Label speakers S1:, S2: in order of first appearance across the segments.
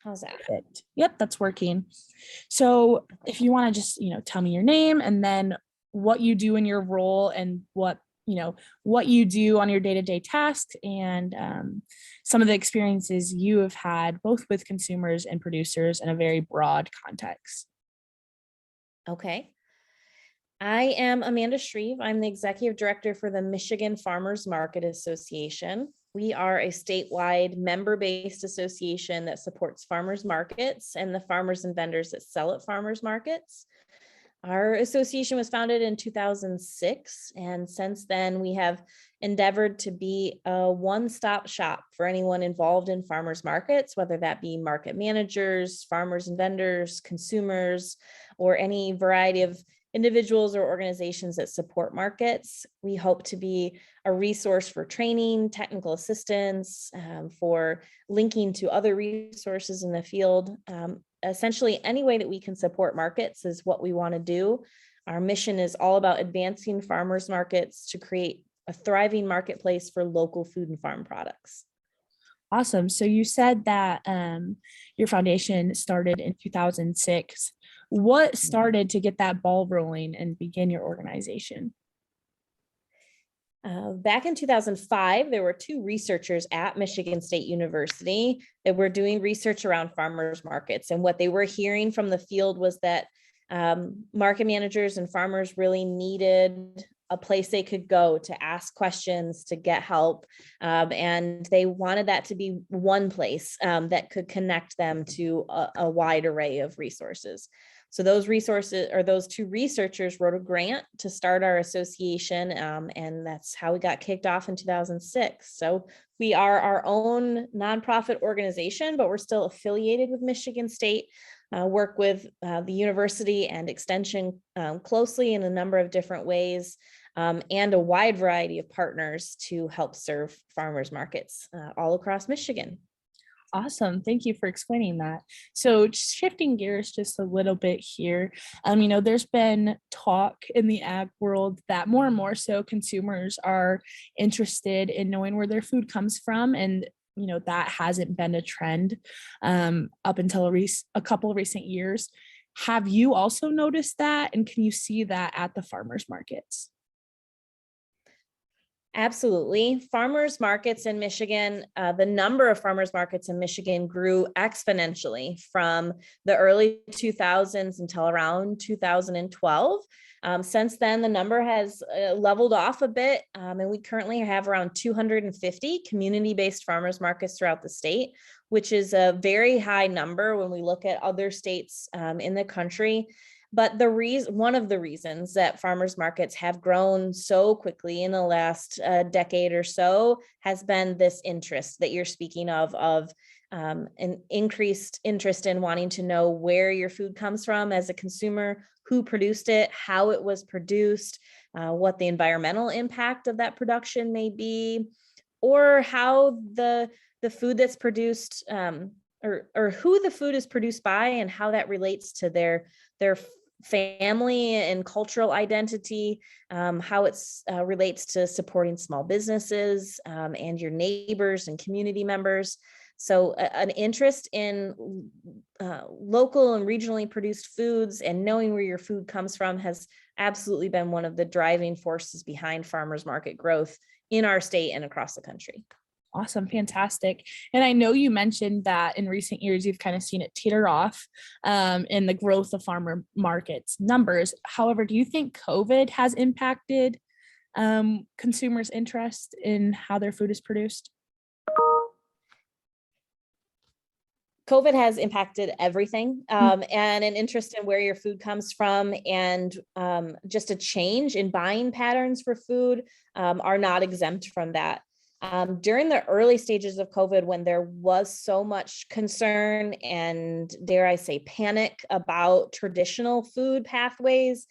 S1: How's that?
S2: Perfect. Yep, that's working. So if you want to just, tell me your name and then what you do in your role and what you do on your day-to-day tasks and some of the experiences you have had both with consumers and producers in a very broad context.
S1: Okay. I am Amanda Shreve. I'm the executive director for the Michigan Farmers Market Association. We are a statewide member-based association that supports farmers markets and the farmers and vendors that sell at farmers markets. Our association was founded in 2006, and since then we have endeavored to be a one-stop shop for anyone involved in farmers markets, whether that be market managers, farmers and vendors, consumers, or any variety of individuals or organizations that support markets. We hope to be a resource for training, technical assistance, for linking to other resources in the field. Essentially, any way that we can support markets is what we want to do. Our mission is all about advancing farmers markets to create a thriving marketplace for local food and farm products.
S2: Awesome. So you said that your foundation started in 2006. What started to get that ball rolling and begin your organization?
S1: Back in 2005, there were two researchers at Michigan State University that were doing research around farmers markets. And what they were hearing from the field was that market managers and farmers really needed a place they could go to ask questions, to get help. And they wanted that to be one place that could connect them to a wide array of resources. So those resources, or those two researchers, wrote a grant to start our association, and that's how we got kicked off in 2006. So we are our own nonprofit organization, but we're still affiliated with Michigan State, work with the university and extension closely in a number of different ways, and a wide variety of partners to help serve farmers markets all across Michigan.
S2: Awesome. Thank you for explaining that. So shifting gears just a little bit here, there's been talk in the ag world that more and more so consumers are interested in knowing where their food comes from. And, that hasn't been a trend up until a couple of recent years. Have you also noticed that? And can you see that at the farmers markets?
S1: Absolutely. Farmers markets in Michigan, the number of farmers markets in Michigan grew exponentially from the early 2000s until around 2012. Since then, the number has leveled off a bit, and we currently have around 250 community-based farmers markets throughout the state, which is a very high number when we look at other states in the country. But one of the reasons that farmers markets have grown so quickly in the last decade or so has been this interest that you're speaking of an increased interest in wanting to know where your food comes from as a consumer, who produced it, how it was produced, what the environmental impact of that production may be, or how the food that's produced or who the food is produced by and how that relates to their family and cultural identity, how it relates to supporting small businesses and your neighbors and community members. So an interest in local and regionally produced foods and knowing where your food comes from has absolutely been one of the driving forces behind farmers market growth in our state and across the country.
S2: Awesome. Fantastic. And I know you mentioned that in recent years, you've kind of seen it teeter off in the growth of farmer markets numbers. However, do you think COVID has impacted consumers' interest in how their food is produced?
S1: COVID has impacted everything, and an interest in where your food comes from, and just a change in buying patterns for food are not exempt from that. During the early stages of COVID, when there was so much concern and, dare I say, panic about traditional food pathways,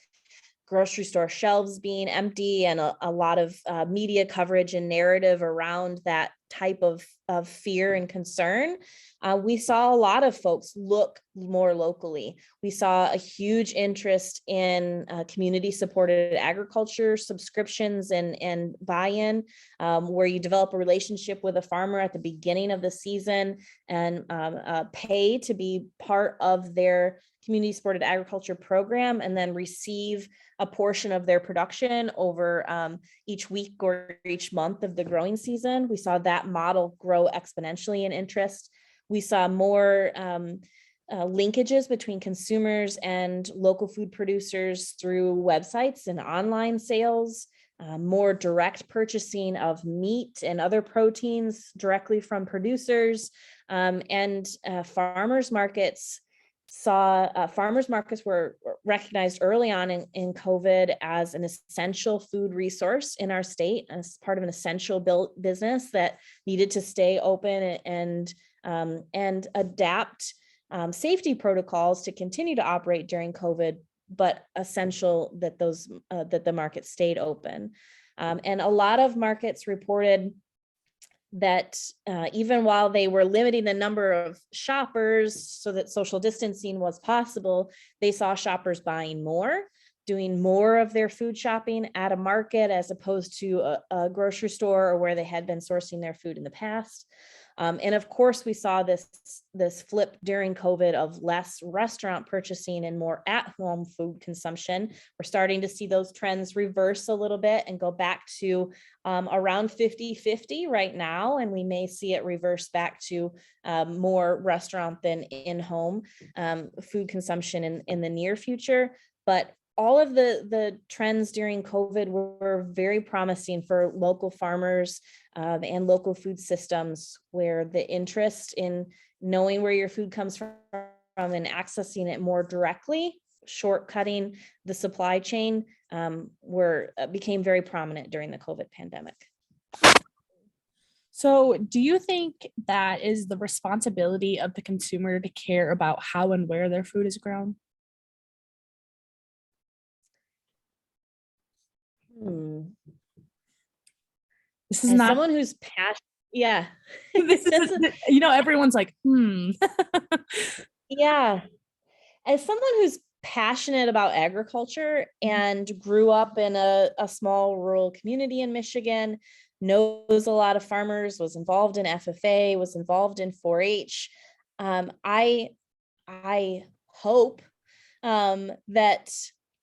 S1: grocery store shelves being empty, and a lot of media coverage and narrative around that type of fear and concern, we saw a lot of folks look more locally. We saw a huge interest in community supported agriculture subscriptions and buy-in, where you develop a relationship with a farmer at the beginning of the season and pay to be part of their community supported agriculture program, and then receive a portion of their production over each week or each month of the growing season. We saw that model grow exponentially in interest. We saw more linkages between consumers and local food producers through websites and online sales, more direct purchasing of meat and other proteins directly from producers, and farmers markets were recognized early on in COVID as an essential food resource in our state, as part of an essential business that needed to stay open and adapt safety protocols to continue to operate during COVID, but essential that that the market stayed open. And a lot of markets reported that even while they were limiting the number of shoppers so that social distancing was possible, they saw shoppers buying more, doing more of their food shopping at a market as opposed to a grocery store or where they had been sourcing their food in the past. And of course, we saw this flip during COVID of less restaurant purchasing and more at-home food consumption. We're starting to see those trends reverse a little bit and go back to around 50-50 right now. And we may see it reverse back to more restaurant than in-home food consumption in the near future. But all of the trends during COVID were very promising for local farmers and local food systems, where the interest in knowing where your food comes from and accessing it more directly, shortcutting the supply chain, became very prominent during the COVID pandemic.
S2: So do you think that is the responsibility of the consumer to care about how and where their food is grown? This is
S1: As
S2: not
S1: someone who's passionate, yeah.
S2: this is, everyone's like,
S1: Yeah. As someone who's passionate about agriculture and grew up in a small rural community in Michigan, knows a lot of farmers, was involved in FFA, was involved in 4-H. I hope that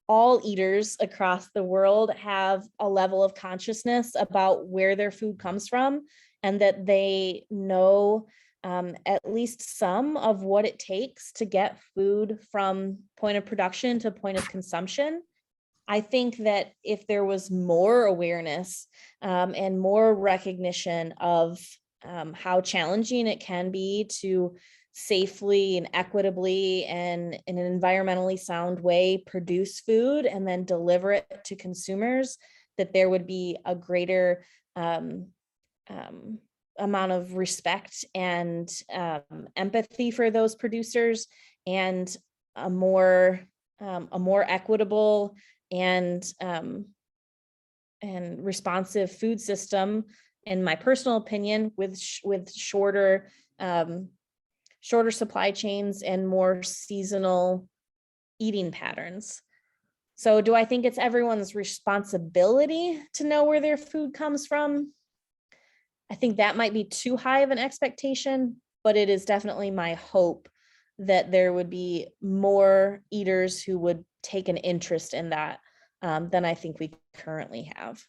S1: all eaters across the world have a level of consciousness about where their food comes from, and that they know at least some of what it takes to get food from point of production to point of consumption. I think that if there was more awareness and more recognition of how challenging it can be to safely and equitably and in an environmentally sound way produce food and then deliver it to consumers, that there would be a greater amount of respect and empathy for those producers, and a more equitable and responsive food system, in my personal opinion, with shorter supply chains and more seasonal eating patterns. So do I think it's everyone's responsibility to know where their food comes from? I think that might be too high of an expectation, but it is definitely my hope that there would be more eaters who would take an interest in that than I think we currently have.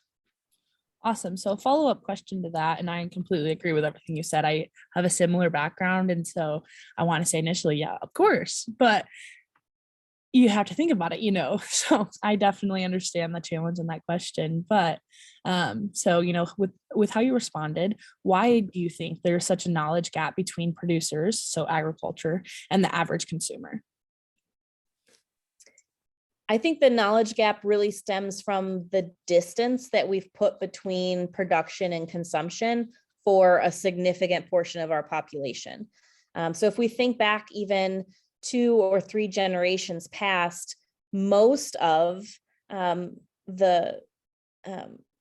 S2: Awesome. So a follow-up question to that, and I completely agree with everything you said. I have a similar background, and so I want to say initially, yeah, of course, but you have to think about it, so I definitely understand the challenge in that question. But so with how you responded, why do you think there's such a knowledge gap between producers, so agriculture, and the average consumer?
S1: I think the knowledge gap really stems from the distance that we've put between production and consumption for a significant portion of our population. So if we think back even 2 or 3 generations past, most of the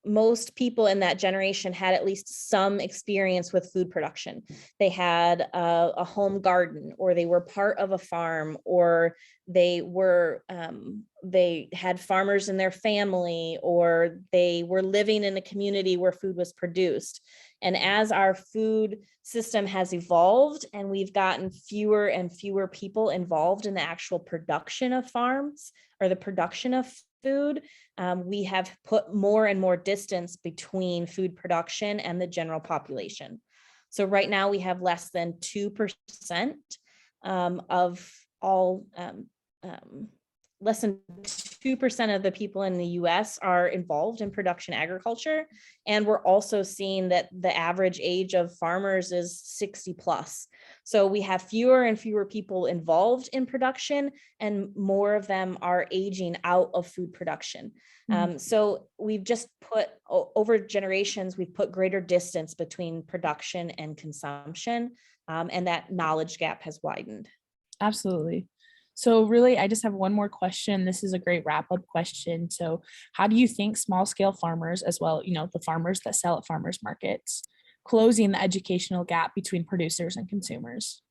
S1: most people in that generation had at least some experience with food production. They had a home garden, or they were part of a farm, or they had farmers in their family, or they were living in a community where food was produced. And as our food system has evolved and we've gotten fewer and fewer people involved in the actual production of farms or the production of food, we have put more and more distance between food production and the general population. So right now we have less than 2% of all, less than 2% of the people in the US are involved in production agriculture. And we're also seeing that the average age of farmers is 60 plus. So we have fewer and fewer people involved in production, and more of them are aging out of food production. So we've just put, over generations, we've put greater distance between production and consumption, and that knowledge gap has widened.
S2: Absolutely. So really, I just have one more question. This is a great wrap-up question. So how do you think small-scale farmers, as well, the farmers that sell at farmers markets, closing the educational gap between producers and consumers?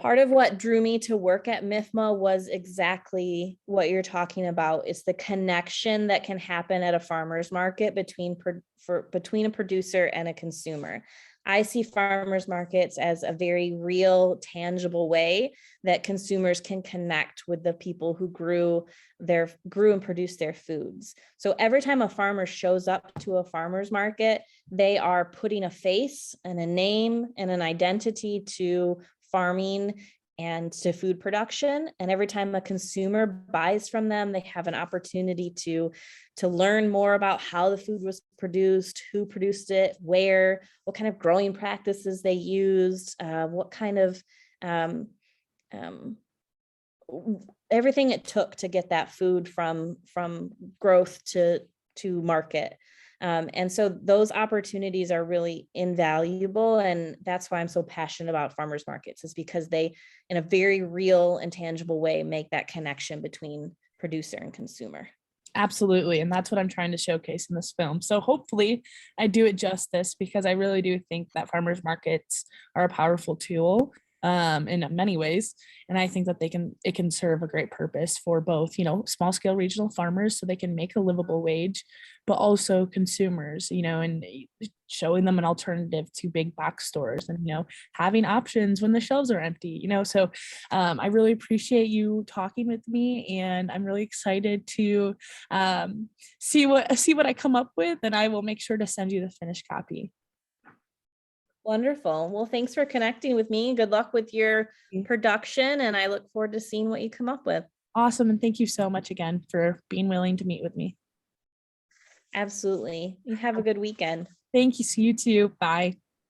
S1: Part of what drew me to work at MIFMA was exactly what you're talking about. It's the connection that can happen at a farmer's market between a producer and a consumer. I see farmers markets as a very real, tangible way that consumers can connect with the people who grew and produced their foods. So every time a farmer shows up to a farmer's market, they are putting a face and a name and an identity to farming and to food production. And every time a consumer buys from them, they have an opportunity to learn more about how the food was produced, who produced it, where, what kind of growing practices they used, what kind of everything it took to get that food from growth to market. And so those opportunities are really invaluable. And that's why I'm so passionate about farmers markets, is because they, in a very real and tangible way, make that connection between producer and consumer.
S2: Absolutely. And that's what I'm trying to showcase in this film. So hopefully I do it justice, because I really do think that farmers markets are a powerful tool in many ways. And I think that it can serve a great purpose for both, small scale regional farmers, so they can make a livable wage, but also consumers, and showing them an alternative to big box stores, and, having options when the shelves are empty, so I really appreciate you talking with me, and I'm really excited to see what I come up with, and I will make sure to send you the finished copy.
S1: Wonderful. Well, thanks for connecting with me. Good luck with your production, and I look forward to seeing what you come up with.
S2: Awesome. And thank you so much again for being willing to meet with me.
S1: Absolutely. You have a good weekend.
S2: Thank you. See you too. Bye.